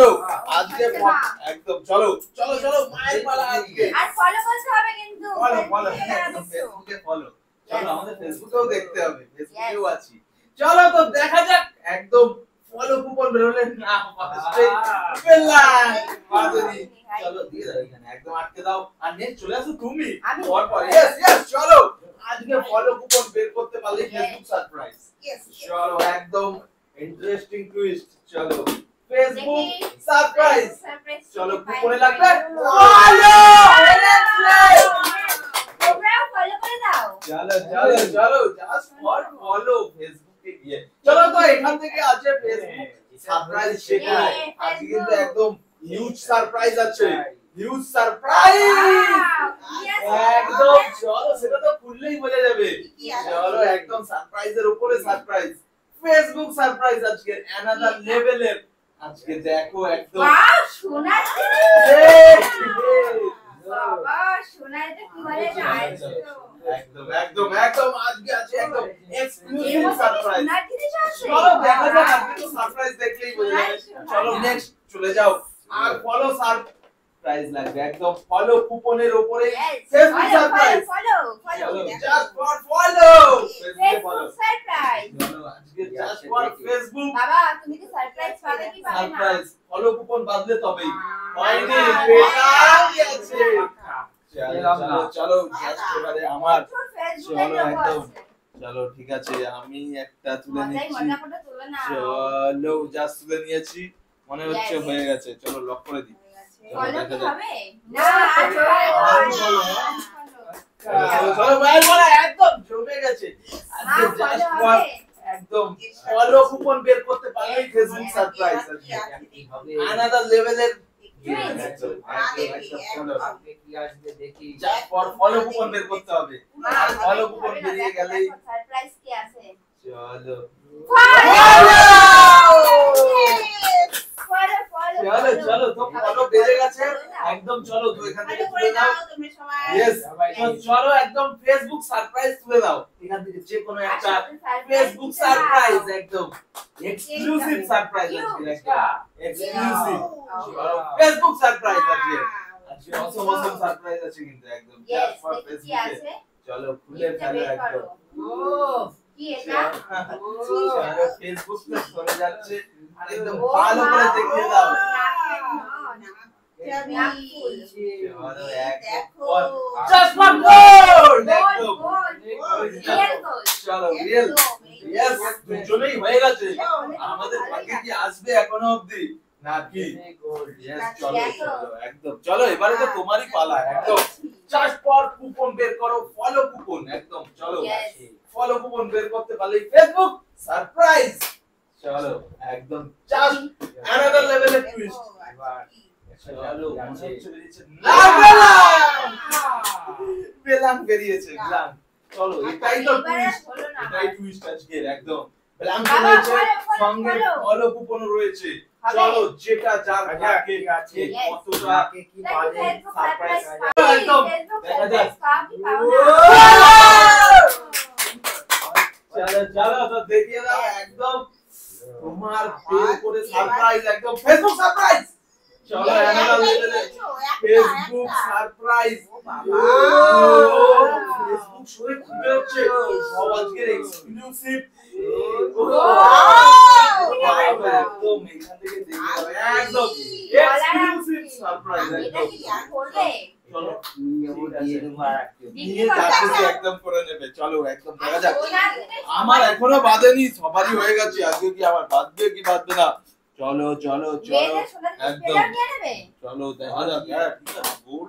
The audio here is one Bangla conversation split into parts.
চলো আজকে একদম চলো চলো চলো মায়ের পালা আজকে আর ফলো করতে হবে কিন্তু ফলো ফেসবুকে ফলো চলো আমাদের ফেসবুকেও দেখতে হবে ফেসবুকেও আছি চলো তো দেখা যাক একদম ফলো কুপন বেরোলে না ফার্স্টে পেলাম বাদরি চলো দিয়ে দাও এখানে একদম আটকে দাও আর নেক্সট চলে আসো তুমি পর পর यस চলো আজকে ফলো কুপন বের করতে পারলে ফেসবুক সারপ্রাইজ চলো একদম ইন্টারেস্টিং টুইস্ট চলো ফেসবুক সারপ্রাইজ চলো কুপনে লাগবে ফলো তোমরাও ফলো করে দাও চলো চলো চলো জাস্ট ফর ফলো ফেসবুকে গিয়ে চলো তো এখান থেকে আছে ফেসবুক সারপ্রাইজ শেখা আজকে কিন্তু একদম হিউজ সারপ্রাইজ আছে হিউজ সারপ্রাইজ একদম চলো সেটা তো খুললেই বোঝা যাবে চলো একদম সারপ্রাইজের উপরে সারপ্রাইজ ফেসবুক সারপ্রাইজ আজকে অ্যানাদার লেভেলের আজকে দেখো একদম বাহ সোনা বাবা সোনা এটা কি বলে একদম একদম একদম আজকে আছে একদম এক্সক্লুসিভ সারপ্রাইজ সোনার জিনিস আছে চলো দেখা যাক আজকে তো সারপ্রাইজ দেখলেই বোঝা যাবে চলো নেক্সট চলে যাও আর ফলো সারপ্রাইজ লাগবে একদম ফলো কুপনের উপরে ফেসবুক সারপ্রাইজ ফলো চলো just for follow Facebook surprise চলো আজকে জাস্ট ফর ফেসবুক বাবা তুমি কি সারপ্রাইজ পাবে কি পাবে না সারপ্রাইজ ফলো কুপন বাদলে তবেই হয়নি বেকার গেছে চলো চলো জাস্ট এবারে আমার চলো একদম চলো ঠিক আছে আমি একটা তুলে নিচ্ছি চলো জাস্ট তুলে নিয়েছি মনে হচ্ছে হয়ে গেছে চলো লক করে দিই ফলো কি হবে না চলো ভাই বলা একদম জমে গেছে আজকে জাস্ট ফর একদম ফলো কুপন বের করতে পারলেই ফেসবুক সারপ্রাইজ আজকে আনাদার লেভেলের ফলো কুপন বের করতে হবে আর ফলো কুপন বেরিয়ে গেলেই সারপ্রাইজ কি আছে চলো ফলো চলো চলো তো ফলো বেড়ে গেছে একদম চলো তো এখান থেকে তুলে নাও यस তো চলো একদম ফেসবুক সারপ্রাইজ তুলে দাও এখান থেকে যে কোনো একটা ফেসবুক সারপ্রাইজ একদম এক্সক্লুসিভ সারপ্রাইজ আজকে একটা এক্সক্লুসিভ ফেসবুক সারপ্রাইজ আজকে আজকে অসম সারপ্রাইজ আছে কিন্তু একদম জাস্ট ফর ফেসবুকে চলো খুলে ফেলো একদম কি এটা চলো ফেসবুক তে চলে যাচ্ছে আর একদম ভালো করে দেখিয়ে দাও জাস্ট ফর গোল্ড চলো রিয়েল यस দুজনেই হয়ে গেছে আমাদের ভাগ্যে কি আসবে এখনো অবধি নাকি यस চলো চলো একদম চলো এবারে তো তোমারই পালা একদম জাস্ট ফর কুপন বের করো ফলো কুপন একদম চলো ফলো কুপন বের করতে পারলে ফেসবুক সারপ্রাইজ চলো একদম জাস্ট অ্যানাদার লেভেলের টুইস্ট চলো মনে হচ্ছে বেরিয়েছে না পেলাম বেরিয়েছে পেলাম চলো এটাই তো টুইস্ট এটাই টুইস্ট আজকে একদম পেলাম বেরিয়েছে সঙ্গে ফলো কুপন রয়েছে চলো যেটা যার ভাগ্যে আছে কতটা কি পাবে সারপ্রাইজ একদম দেখা যাক চলো চলো তো দেখিয়ে দাও একদম তোমার বের করে সারপ্রাইজ একদম ফেসবুক সারপ্রাইজ চলো অ্যানাদার লেভেলে ফেসবুক সারপ্রাইজ ফেসবুক শোয়ে খুলে হচ্ছে সব আজকের এক্সক্লুসিভ একদম এখান থেকে দেখে যাবে একদম এক্সক্লুসিভ সারপ্রাইজ একদম চলো নিয়ে যাচ্ছে একদম করে নেবে চলো একদম দেখা যাক আমার এখনো বাঁধেনি সবারই হয়ে গেছে আজকে কি আমার বাঁধবে কি বাঁধবে না চলো চলো চলো একদম চলো দেখা যাক ঠিক আছে বল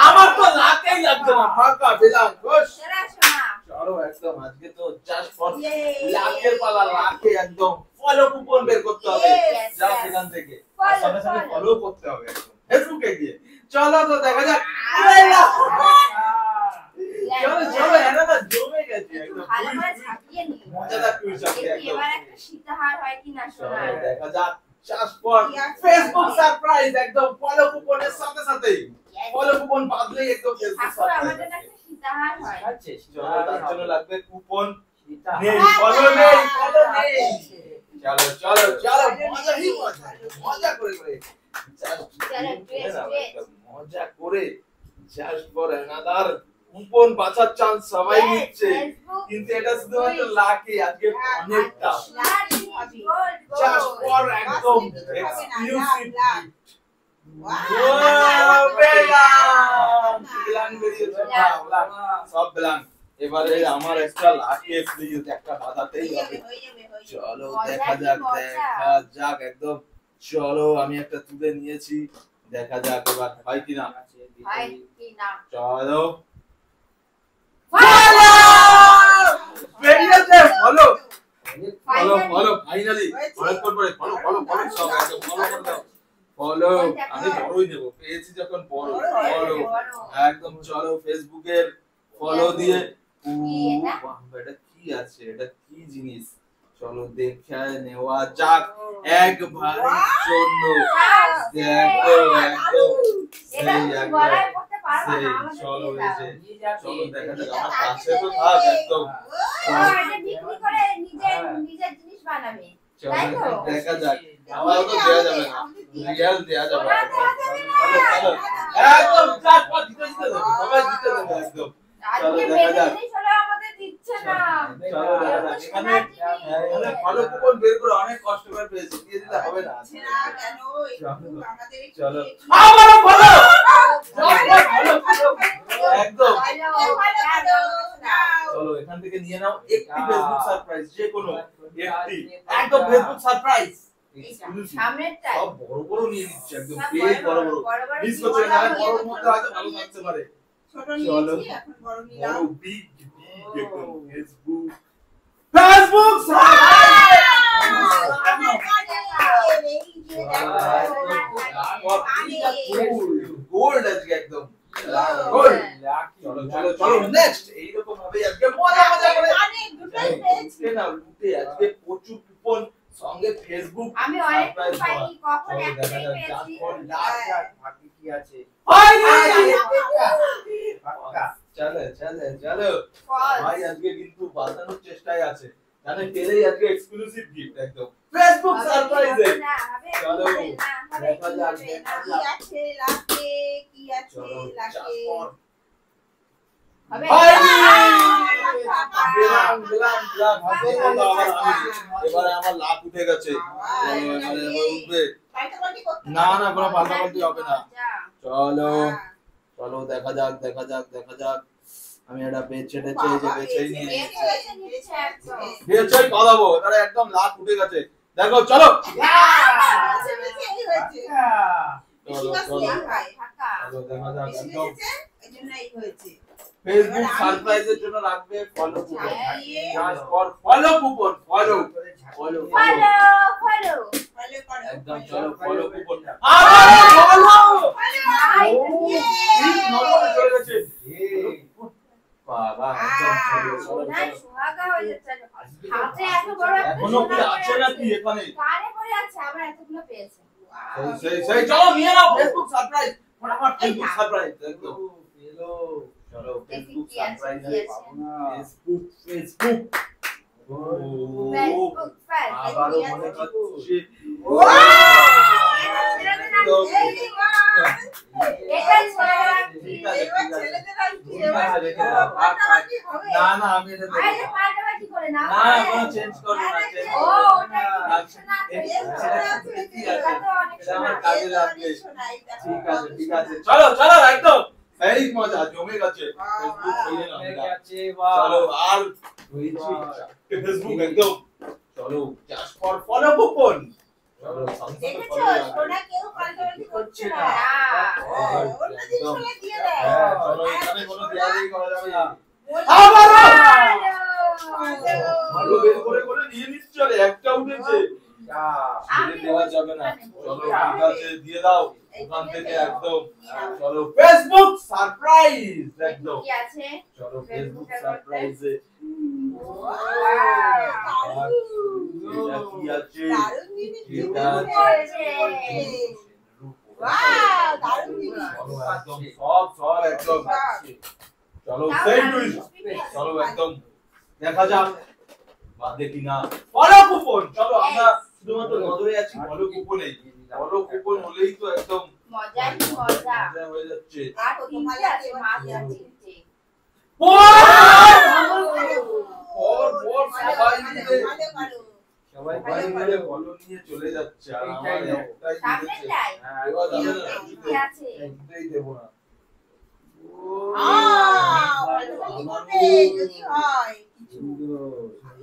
আমার তো লাতেই লাগছে না ফাঁকা দিলাম খুশ চলো একদম আজকে তো জাস্ট ফর লাখের পালা লাখে একদম ফলো কুপন বের করতে হবে যাও সেখান থেকে সঙ্গে সঙ্গে ফলো করতে হবে একদম ফেসবুকে গিয়ে চলো তো দেখা যাক চলো চলো এনাদা জমে গেছে একদম মজাদার টুইস্ট আছে একদম এবার একটা সীতাহার হয় কি না শোনা দেখা যাক জাস্ট ফর ফেসবুক সারপ্রাইজ একদম ফলো কুপনের সাথে সাথে ফলো কুপন বাদলেই একদম ফেসবুক সারপ্রাইজ আমাদের একটা সীতাহার হয় চলো তার জন্য লাগবে কুপন নেই ফলো নেই চলো চলো চলো মজাই মজা মজা করে করে মজা করে জাস্ট ফর অ্যানাদার কুপন বাঁচার চান্স সবাই নিচ্ছে কিন্তু এটা শুধুমাত্র লাকি আজকে অনেকটা জাস্ট ফর একদম এক্সক্লুসিভ সব ব্ল্যাঙ্ক এবারে আমার একটা লাকি প্লিজ একটা বাজাতেই হবে চলো দেখা যাক একদম চলো আমি একটা তুলে নিয়েছি দেখা যাক এবার হয় কিনা চলো বেরিয়েছে ফলো ফলো ফলো ফাইনালি অনেকক্ষণ পরে ফলো ফলো ফলো সব একদম ফলো করে দাও ফলো আমি বড়ই নেব পেয়েছি যখন বড় ফলো একদম চলো ফেসবুকের ফলো দিয়ে এটা কি আছে এটা কি জিনিস চলো দেখে নেওয়া যাক একবারের জন্য দেখো একদম সেই একদম সেই চলো এসে চলো দেখা যাক আমার কাছে তো থাক একদম চলো দেখা যাক আমারও তো দেয়া যাবে না রিয়াল দেয়া যাবে একদম চারপাঁচ দিতে দেবে সবাই দিতে দেবে একদম চলো দেখা যাক চলো দেখা যাক এখানে ভালো কুপন বের করে অনেক কষ্ট করে পেয়েছি দিয়ে দিলে হবে না চলো আবারও ভালো একদম চলো এখান থেকে নিয়ে নাও একটি ফেসবুক সারপ্রাইজ যে কোনো একটি একদম ফেসবুক সারপ্রাইজ সামনেরটা সব বড় বড় নিয়ে নিচ্ছে একদম বেশ বড় বড় মিস করছে না বড় মধ্যে হয়তো ভালো থাকতে পারে ছোট নিয়েছি এখন বড় নিলাম বড় বিগ একদম ফেসবুক গোল্ড আজকে একদম গোল্ড চলো চলো চলো নেক্সট এইরকম ভাবে আজকে মজা মজা করে না লুটে আজকে প্রচুর কুপন সঙ্গে ফেসবুক আমি অনেক পাইনি কখন একটাই পেয়েছি বাকি কি আছে চলো চলো চলো ভাই আজকে কিন্তু বাঁচানোর চেষ্টায় আছে জানেন পেলেই আজকে এক্সক্লুসিভ গিফট একদম ফেসবুক সারপ্রাইজে চলো দেখা যাক দেখা কি যাক আছে লাকে কি আছে চলো লাকে হবে এবারে আমার লাভ উঠে গেছে এবারে উঠবে না না কোনো পাল্টাপাল্টি হবে না চলো চলো দেখা যাক দেখা যাক দেখা যাক আমি এটা বেছে টেছে যে বেছেই নিয়ে বেছেই পালাবো এবারে একদম লাভ উঠে গেছে দেখো চলো চলো চলো চলো দেখা যাক একদম ফেসবুক সারপ্রাইজের জন্য রাখবে follow coupon just for follow coupon follow follow একদম চলো ফলো কুপন আবার ফলো এই নম্বরে চলে গেছে বাবা একদম চলো চলো সুহাগা হয়ে যাচ্ছে হাতে এত বড় এখনো কি আছে নাকি এখানে কানে পড়ে আছে আবার এতগুলো পেয়েছে সেই সেই চলো নিয়ে নাও ফেসবুক সারপ্রাইজ ফটাফট ফেসবুক সারপ্রাইজ একদম পেলো চলো ফেসবুক সারপ্রাইজ পাবো না ফেসবুক ফেসবুক ফেসবুক আবারও মনে হচ্ছে না না আমি এটা না কোনো চেঞ্জ করব না আমার কাজে লাগবে ঠিক আছে চলো চলো একদম এই মজা জমে গেছে ফেসবুক হয়ে গেছে চলো আর হয়েছে ফেসবুক একদম চলো জাস্ট ফর ফলো কুপন চলো দেখেছো সোনা কেউ পাল্টাপাল্টি করছে না অন্যদিন সোনা দিয়ে দেয় চলো এখানে কোনো দেয়ালেই করা যাবে না আবার ভালো বের করে করে নিয়ে নিচ্ছে চলে একটা উঠেছে ছেড়ে দেওয়া যাবে না চলো ঠিক আছে দিয়ে দাও ওখান থেকে একদম চলো ফেসবুক সারপ্রাইজ একদম কি আছে চলো ফেসবুক সারপ্রাইজে এটা কি আছে দারুণ জিনিস এটা ওয়াও দারুণ জিনিস চলো একদম সব একদম চলো সেই টুইস্ট চলো একদম দেখা যাক বাদে কিনা ফলো কুপন। চলো আমরা শুধুমাত্র নজরে আছি ফলো কুপনে। ফলো কুপন হলেই তো একদম মজাই মজা। মজা হয়ে যাচ্ছে। আর তিনটে আছে, মাত্র তিনটে। সবাই মিলে ফলো নিয়ে চলে যাচ্ছে আর আমার একটাই সামনেটাই এবার যাবে না, তিনটে আছে। একটাই দেবো না। যদি হয়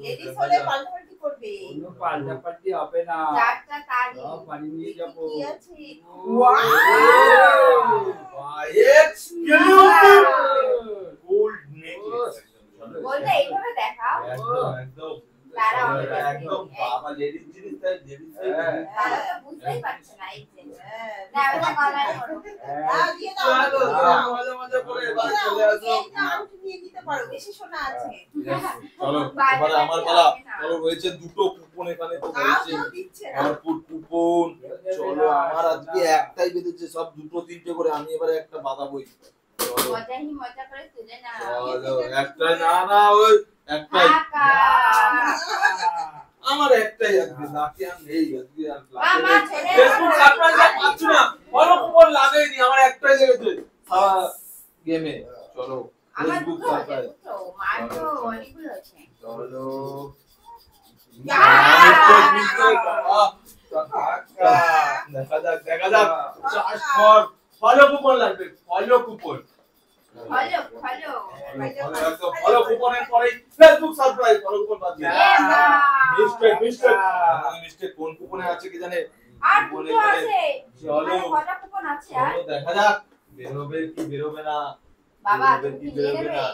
লেডিস হলে পাল্টাপাল্টি করবে। কোনো পাল্টাপাল্টি হবে না। চারটা তারি। সব বাড়ি নিয়ে যাবো। কি আছে? গোল্ড নেকলেস বলতে এইভাবে দেখাও। একদম দাঁড়াও, একদম বাবা লেডিস জিনিস তাই লেডিস তারা তো বুঝতেই পারছে না এই যে। না ওটা কালার করো। দাও, দিয়ে দাও। চলো দাও। মজা মজা করে এবার দিয়ে দাও, চলে আসো। এইটা আউট নিয়ে নিতে পারো, বেশি সোনা আছে। চলো এবারে আমার পালা। চলো রয়েছে দুটো কুপন এখানে তো দাও, রয়েছে কেউ দিচ্ছে না। ভরপুর কুপন। চলো আমার আজকে একটাই বেঁধেছে, সব দুটো তিনটে করে, আমি এবারে একটা বাঁধাবই। চলো মজাই মজা করে তুলে না। চলো একটাই না না ওই একটাই কাকা। আমার একটাই আজকে লাকি আমি এই আজকে আর মামা লাকি ছেড়ে ফেসবুক সারপ্রাইজ আর পাচ্ছি না, বড় কুপন লাগেনি, আমার একটাই লেগেছে সারা গেমে। চলো আমার ফেসবুক দুটো আছে, সারপ্রাইজ। দুটো। মার তো অনেকগুলো আছে। চলো দেখা যাক দেখা যাক। চাষ কর, ফলো কুপন লাগবে, follow coupon. Follow follow. Follow কুপনের পরেই ফেসবুক সারপ্রাইজ। ফলো কুপন বাদ দিয়ে মিস্টেক কোন কুপনে আছে কি জানে। আর কুপনে দুটো এখানে আছে। চলো মানে কটা কুপন আছে আর? চলো দেখা যাক বেরোবে কি বেরোবে না। বাবা বেরোবে তুমি কি কি নিয়ে বেরোবে নেবে? না।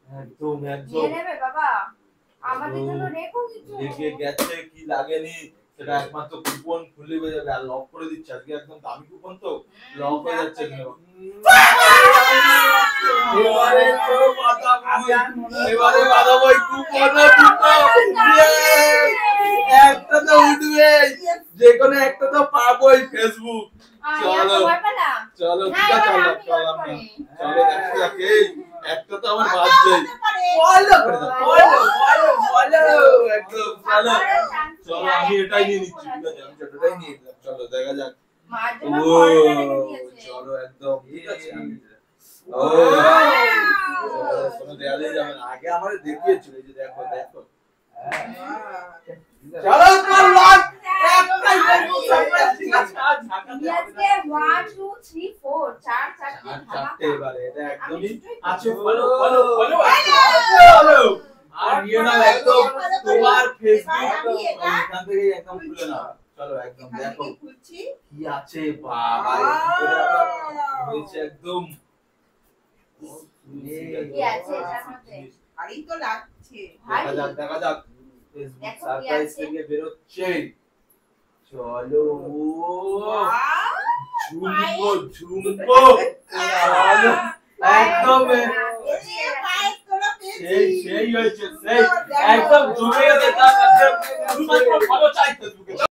একদম একদম নিয়ে নেবে বাবা? আমাদের জন্য রেখো কিছু। লেগে গেছে কি লাগেনি সেটা একমাত্র কুপন খুলে হয়ে যাবে। আর লক করে দিচ্ছে আজকে, একদম দামি কুপন তো লক হয়ে যাচ্ছে এগুলো। এবারে তো এবারে বাঁধাবই কুপন দুটো। একটা তো উঠবে, যে কোনো একটা তো পাবোই ফেসবুক। চলো। চলো ঠিক আছে চলো চলো চলো দেখা যাক। এই একটা তো আমার বাজছেই। ফলো করে দাও, ফলো ফলো ফলো একদম। চলো চলো আমি এটাই নিয়ে নিচ্ছি, ঠিক আছে আমি এটাই নিয়ে নিলাম। চলো দেখা যাক। মার জন্য ও পরোটা রেখে দিয়েছে। চলো একদম ঠিক আছে। ও কোনো দেয়ালে যাবে না, আগে আমারে দেখিয়েছিল এই যে দেখো দেখো। চলো কর লক একটাই ফেসবুক সারপ্রাইজ। ঠিক আছে আজ ঢাকাতে হবে না। আজকে 1 2 3 4 চার চারটে আর চারটে ধামাকা। এবারে এটা একদমই আমি আছে। ফলো ফলো ফলো ফলো আর নিয়ে নাও একদম তোমার ফেসবুক এখান থেকে একদম খুলে নাও। চলো একদম দেখো খুলছি। কি আছে। বাবা এর ভিতরে আবার হয়েছে একদম কি আছে এটার মধ্যে? ভারী তো লাগছে। দেখা যাক দেখা যাক ফেসবুক দেখো কি সারপ্রাইজ আছে। থেকে বেরোচ্ছে। চলো ঝুমকো ঝুমকো চলো একদম সেই সেই হয়েছে সেই একদম জমে গেছে। শুধুমাত্র ভালো চাই ফেসবুকে।